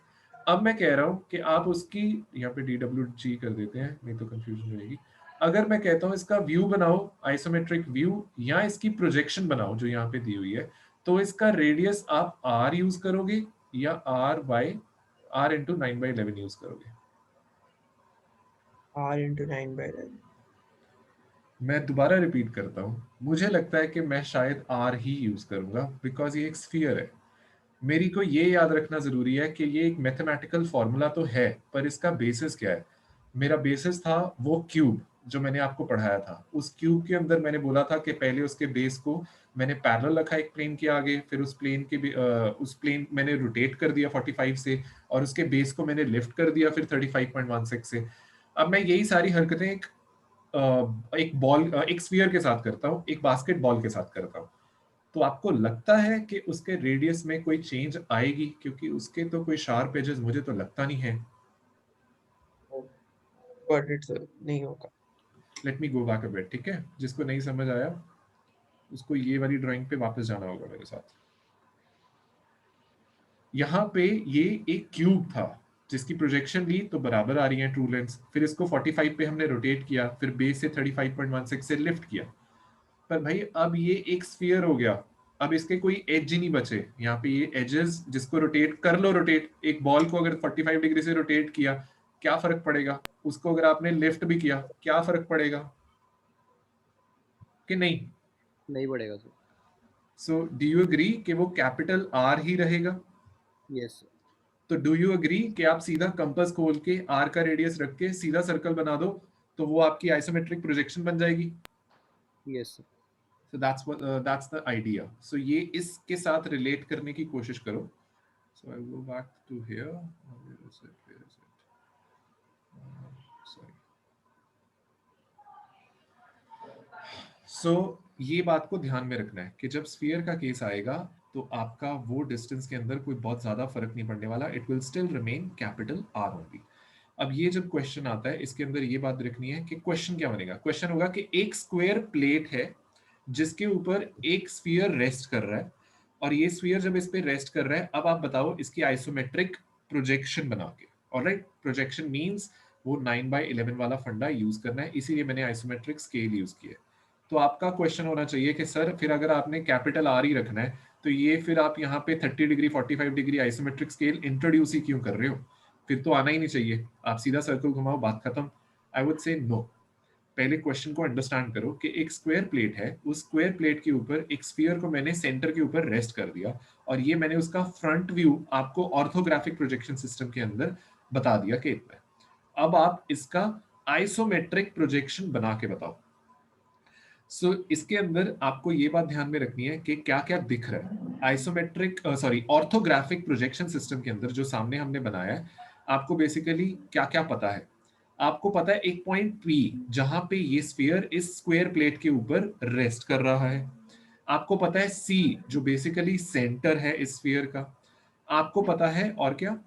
अब मैं कह रहा हूं कि आप उसकी, यहाँ पे DWG कर देते हैं नहीं तो कंफ्यूजन रहेगी. अगर मैं कहता हूं इसका व्यू बनाओ, आइसोमेट्रिक व्यू, या इसकी प्रोजेक्शन बनाओ जो यहाँ पे दी हुई है, तो इसका रेडियस आप आर यूज करोगे या आर इंटू 9/11 यूज करोगे? R into 9/11. मैं दोबारा रिपीट करता हूं, मुझे लगता है कि मैं शायद आर ही यूज करूंगा बिकॉज ये एक स्फीयर है. मेरी को ये याद रखना जरूरी है कि ये एक मैथमेटिकल फॉर्मूला तो है, पर इसका बेसिस क्या है? मेरा बेसिस था वो क्यूब जो मैंने आपको पढ़ाया था. उस क्यूब के अंदर मैंने बोला था कि पहले उसके बेस को मैंने पैरेलल रखा एक प्लेन के आगे, फिर उस प्लेन के उस प्लेन मैंने रोटेट कर दिया 45 से, और उसके बेस को मैंने लिफ्ट कर दिया फिर 35.16 से. अब मैं यही सारी हरकतें एक बॉल, एक स्फीयर के साथ करता हूँ, एक बास्केटबॉल के साथ करता हूँ. तो आपको लगता है कि उसके रेडियस में कोई चेंज आएगी? क्योंकि उसके तो कोई शार्प एजेस मुझे तो लगता नहीं है. But it's नहीं होगा. Let me go back a bit. ठीक है, जिसको नहीं समझ आया उसको ये वाली ड्राइंग पे वापस जाना होगा मेरे साथ. यहाँ पे ये एक क्यूब था जिसकी प्रोजेक्शन ली तो बराबर आ रही है ट्रू लेंथ, फिर इसको 45 पे हमने रोटेट किया, फिर बेस से 35.16 से लिफ्ट किया. पर भाई अब ये एक स्फीयर हो गया, अब इसके कोई एज ही नहीं बचे. यहाँ पे ये एजेस जिसको रोटेट कर लो, रोटेट एक बॉल को अगर 45 डिग्री से रोटेट किया क्या फर्क पड़ेगा? उसको अगर आपने लिफ्ट भी किया क्या फर्क पड़ेगा? कि नहीं? नहीं बढ़ेगा sir. So do you agree कि वो कैपिटल आर ही रहेगा? यस तो डू यू एग्री कि आप सीधा कंपास खोल के आर का रेडियस रख के सीधा सर्कल बना दो तो वो आपकी आइसोमेट्रिक प्रोजेक्शन बन जाएगी? Yes So that's the idea. So ये इसके साथ रिलेट करने की कोशिश करो. So I will go back to here. Where is it? Where is it? Sorry. So ये बात को ध्यान में रखना है कि जब स्फीयर का केस आएगा तो आपका वो डिस्टेंस के अंदर कोई बहुत ज्यादा फर्क नहीं पड़ने वाला. It will still remain capital R only. अब ये जब क्वेश्चन आता है इसके अंदर ये बात रखनी है कि क्वेश्चन क्या बनेगा. क्वेश्चन होगा कि एक स्क्वायर प्लेट है जिसके ऊपर एक स्फीयर रेस्ट कर रहा है, और ये स्फीयर जब इस पे रेस्ट कर रहा है, अब आप बताओ इसकी आइसोमेट्रिक प्रोजेक्शन बना के. ऑलराइट, प्रोजेक्शन मींस वो 9/11 वाला फंडा यूज करना है, इसीलिए मैंने आइसोमेट्रिक स्केल यूज किया. तो आपका क्वेश्चन होना चाहिए कि सर फिर अगर आपने कैपिटल आर ही रखना है तो ये फिर आप यहाँ पे 30 degree 45 degree isometric scale introduce ही क्यों कर रहे हो? फिर तो आना ही नहीं चाहिए, आप सीधा सर्कल घुमाओ, बात खत्म. I would say no. पहले क्वेश्चन को अंडरस्टैंड करो कि एक स्क्वायर प्लेट है, उस स्क्वायर प्लेट के ऊपर एक स्फीयर को मैंने सेंटर के ऊपर रेस्ट कर दिया, और ये मैंने उसका फ्रंट व्यू आपको ऑर्थोग्राफिक प्रोजेक्शन सिस्टम के अंदर बता दिया कि इतना है। अब आप इसका आइसोमेट्रिक प्रोजेक्शन बना के बताओ। सो इसके अंदर आपको ये बात ध्यान में रखनी है कि क्या क्या दिख रहा है। आइसोमेट्रिक ऑर्थोग्राफिक प्रोजेक्शन सिस्टम के अंदर जो सामने हमने बनाया है, आपको बेसिकली क्या क्या पता है। आपको पता है एक पॉइंट पी जहां पे ये स्फीयर इस स्क्वायर प्लेट के ऊपर रेस्ट कर रहा है। आपको पता है सी जो बेसिकली सेंटर है इस स्फीयर का। आपको पता है और क्या,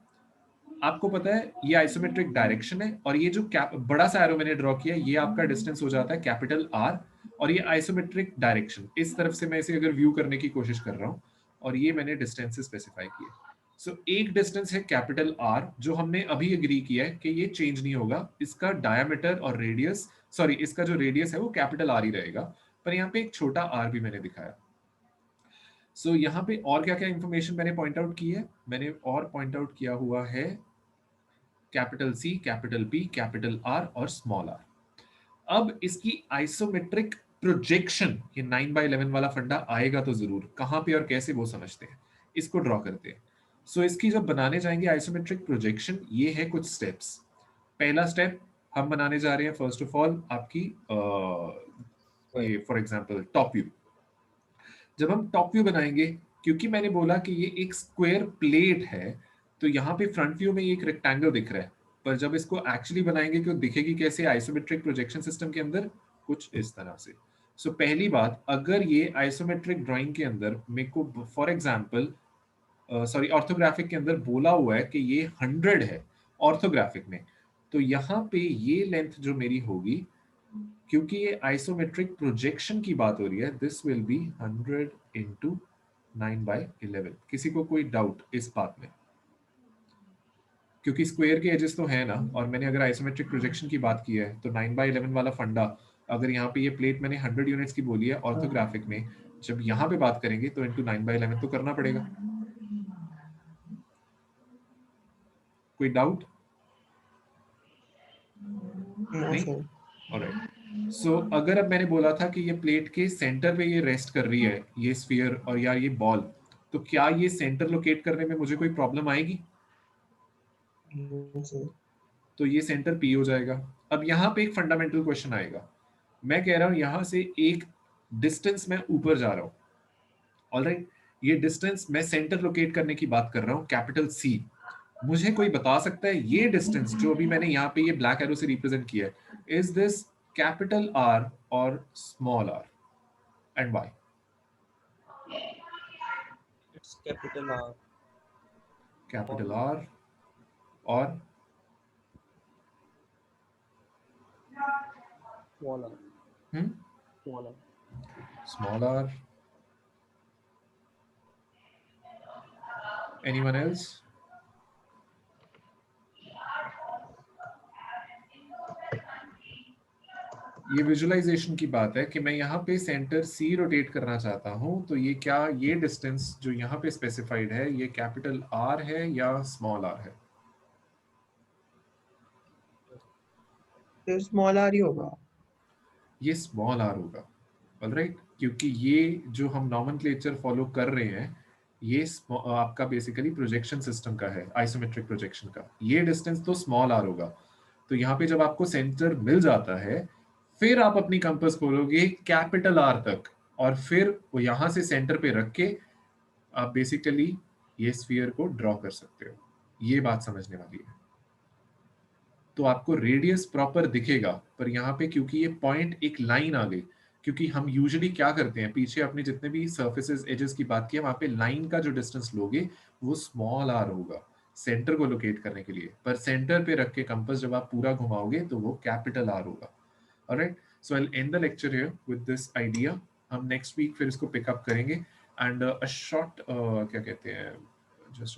आपको पता है ये आइसोमेट्रिक डायरेक्शन है, और ये जो बड़ा सा एरो मैंने ड्रॉ किया ये आपका डिस्टेंस हो जाता है कैपिटल आर, और ये आइसोमेट्रिक डायरेक्शन इस तरफ से मैं इसे अगर व्यू करने की कोशिश कर रहा हूं, और ये मैंने डिस्टेंस स्पेसिफाई किए। सो एक डिस्टेंस है कैपिटल आर जो हमने अभी एग्री किया है कि ये चेंज नहीं होगा, इसका डायमीटर और रेडियस, सॉरी इसका जो रेडियस है वो कैपिटल आर ही रहेगा, पर यहाँ पे एक छोटा आर भी मैंने दिखाया। सो यहाँ पे और क्या क्या इंफॉर्मेशन मैंने पॉइंट आउट की है, मैंने और पॉइंट आउट किया हुआ है capital C, capital P, capital R और स्मॉल आर। अब इसकी आइसोमेट्रिक प्रोजेक्शन, ये 9/11 वाला फंडा आएगा तो जरूर, कहां पे और कैसे वो समझते हैं, इसको ड्रॉ करते हैं। सो इसकी जब बनाने जाएंगे आइसोमेट्रिक प्रोजेक्शन, ये है कुछ स्टेप्स। पहला स्टेप हम बनाने जा रहे हैं फर्स्ट ऑफ ऑल आपकी ये फॉर एग्जांपल टॉप व्यू। जब हम टॉप व्यू बनाएंगे, क्योंकि मैंने बोला कि ये एक स्क्वायर प्लेट है, तो यहाँ पे फ्रंट व्यू में ये एक रेक्टेंगल दिख रहा है, पर जब इसको एक्चुअली बनाएंगे तो दिखेगी कैसे आइसोमेट्रिक प्रोजेक्शन सिस्टम के अंदर, कुछ इस तरह से। सो पहली बात, अगर ये आइसोमेट्रिक ड्राइंग के अंदर मेरे को फॉर एग्जांपल सॉरी ऑर्थोग्राफिक के अंदर बोला हुआ है कि ये 100 है ऑर्थोग्राफिक में, तो यहाँ पे ये लेंथ जो मेरी होगी, क्योंकि ये आइसोमेट्रिक प्रोजेक्शन की बात हो रही है, दिस विल बी 100 इंटू 9/11। किसी को कोई डाउट इस बात में? क्योंकि स्क्वायर के एजेस तो है ना, और मैंने अगर आइसोमेट्रिक प्रोजेक्शन की बात की है तो 9/11 वाला फंडा, अगर यहाँ पे ये प्लेट मैंने 100 यूनिट्स की बोली है ऑर्थोग्राफिक में, जब यहाँ पे बात करेंगे तो इंटू 9/11 तो करना पड़ेगा। कोई डाउट? नो नहीं? सर। ऑलराइट। सो अगर अब मैंने बोला था कि ये प्लेट के सेंटर पे ये रेस्ट कर रही है ये स्फीयर और यार ये बॉल, तो क्या ये सेंटर लोकेट करने में मुझे कोई प्रॉब्लम आएगी? No sir. तो ये सेंटर पी हो जाएगा। अब यहाँ पे एक फंडामेंटल क्वेश्चन आएगा, मैं कह रहा हूँ यहाँ से एक डिस्टेंस मैं ऊपर जा रहा हूँ, ऑलराइट, ये डिस्टेंस मैं सेंटर लोकेट करने की बात कर रहा हूँ कैपिटल सी। मुझे कोई बता सकता है ये डिस्टेंस जो अभी मैंने यहाँ पे ये ब्लैक एरो से रिप्रेजेंट किया है, इज दिस कैपिटल आर और small r, and why? It's capital R. Capital R और Small r. Small r. Small r. Anyone else? ये विजुअलाइजेशन की बात है कि मैं यहाँ पे सेंटर सी रोटेट करना चाहता हूँ, तो ये क्या ये डिस्टेंस जो यहाँ पे स्पेसिफाइड है ये कैपिटल आर है या स्मॉल आर है? तो स्मॉल आर ही होगा। ये स्मॉल आर होगा, ऑलराइट, क्योंकि ये जो हम नॉमेनक्लेचर फॉलो कर रहे हैं ये आपका बेसिकली प्रोजेक्शन सिस्टम का है, आइसोमेट्रिक प्रोजेक्शन का, ये डिस्टेंस तो स्मॉल आर होगा। तो यहाँ पे जब आपको सेंटर मिल जाता है, फिर आप अपनी कंपास खोलोगे कैपिटल आर तक, और फिर वो यहाँ से सेंटर पे रख के आप बेसिकली ये स्फीयर को ड्रॉ कर सकते हो। ये बात समझने वाली है। तो आपको रेडियस प्रॉपर दिखेगा, पर यहाँ पे क्योंकि ये पॉइंट एक लाइन आ गई, क्योंकि हम यूजुअली क्या करते हैं, पीछे अपने जितने भी सर्फेसेस एजेस की बात की है, वहां पे लाइन का जो डिस्टेंस लोगे वो स्मॉल आर होगा सेंटर को लोकेट करने के लिए, पर सेंटर पे रख के कंपास जब आप पूरा घुमाओगे तो वो कैपिटल आर होगा। Alright, so I will and the lecture here with this idea. हम नेक्स्ट वीक फिर इसको पिकअप करेंगे, एंड अ शॉर्ट क्या कहते हैं, जस्ट